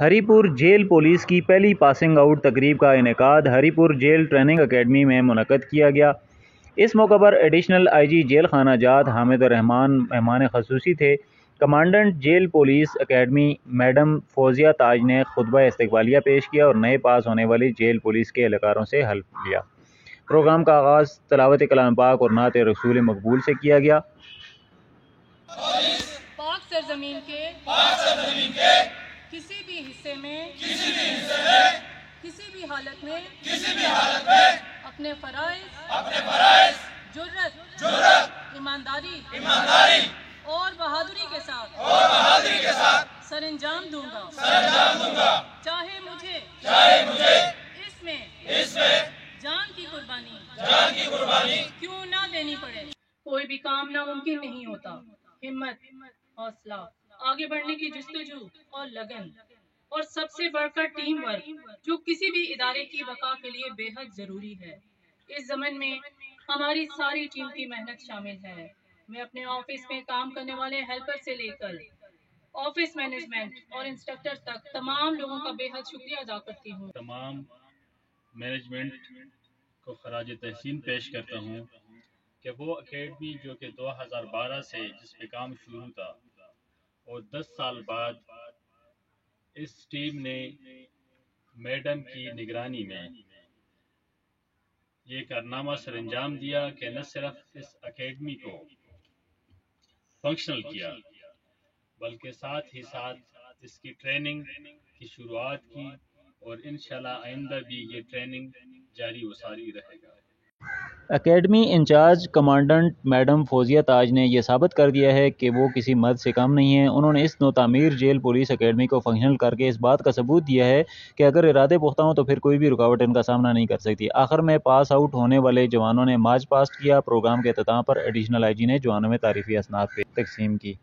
ہری پور jail police کی پہلی پاسنگ آؤٹ تقریب کا انعقاد ہری پور جیل ٹریننگ اکیڈمی میں منعقد کیا گیا۔ اس موقع پر ایڈیشنل آئی جی جیل خانہ جات حامد الرحمان مہمان خصوصی تھے۔ Commandant jail police academy madam Fauzia Taj نے خطبہ استقبالیہ پیش کیا اور نئے پاس ہونے والی جیل پولیس کے اہلکاروں سے حلف لیا۔ پروگرام کا آغاز تلاوت کلام پاک اور نعت رسول مقبول سے کیا گیا۔ پاک سرزمین کے کسی بھی حصے میں کسی بھی حالت میں اپنے فرائض جرات ایمانداری اور بہادری کے ساتھ سر انجام دوں گا، چاہے مجھے اس میں جان کی قربانی کیوں نہ دینی پڑے۔ کوئی بھی کام ناممکن نہیں ہوتا۔ ہمت، حوصلہ، آگے بڑھنے کی جستجو اور لگن، اور سب سے بڑھ کر ٹیم ورک جو کسی بھی ادارے کی بقا کے لیے بے حد ضروری ہے۔ اس ضمن میں ہماری ساری ٹیم کی محنت شامل ہے۔ میں اپنے آفس میں کام کرنے والے ہیلپر سے لے کر آفس مینجمنٹ اور انسٹرکٹر تک تمام لوگوں کا بے حد شکریہ ادا کرتی ہوں۔ تمام مینجمنٹ کو خراج تحسین پیش کرتا ہوں کہ وہ اکیڈمی جو کہ 2012 سے جس پہ کام شروع تھا اور 10 سال بعد اس ٹیم نے میڈم کی نگرانی میں یہ کارنامہ سر انجام دیا کہ نہ صرف اس اکیڈمی کو فنکشنل کیا بلکہ ساتھ ہی ساتھ اس کی ٹریننگ کی شروعات کی، اور انشاءاللہ آئندہ بھی یہ ٹریننگ جاری و ساری رہے گا۔ Academy incharge commandant madam Fauzia Taj نے یہ ثابت کر دیا ہے کہ وہ کسی مرد سے کم نہیں ہیں۔ انہوں نے اس نوتعمیر جیل پولیس اکیڈمی کو فنکشنل کر کے اس بات کا ثبوت دیا ہے کہ اگر ارادے پختہ ہوں تو پھر کوئی بھی رکاوٹ ان کا سامنا نہیں کر سکتی۔ آخر میں پاس آؤٹ ہونے والے جوانوں نے مارچ پاسٹ کیا۔ پروگرام کے اختتام پر ایڈیشنل آئی جی نے جوانوں میں تعریفی اسناد تقسیم کی۔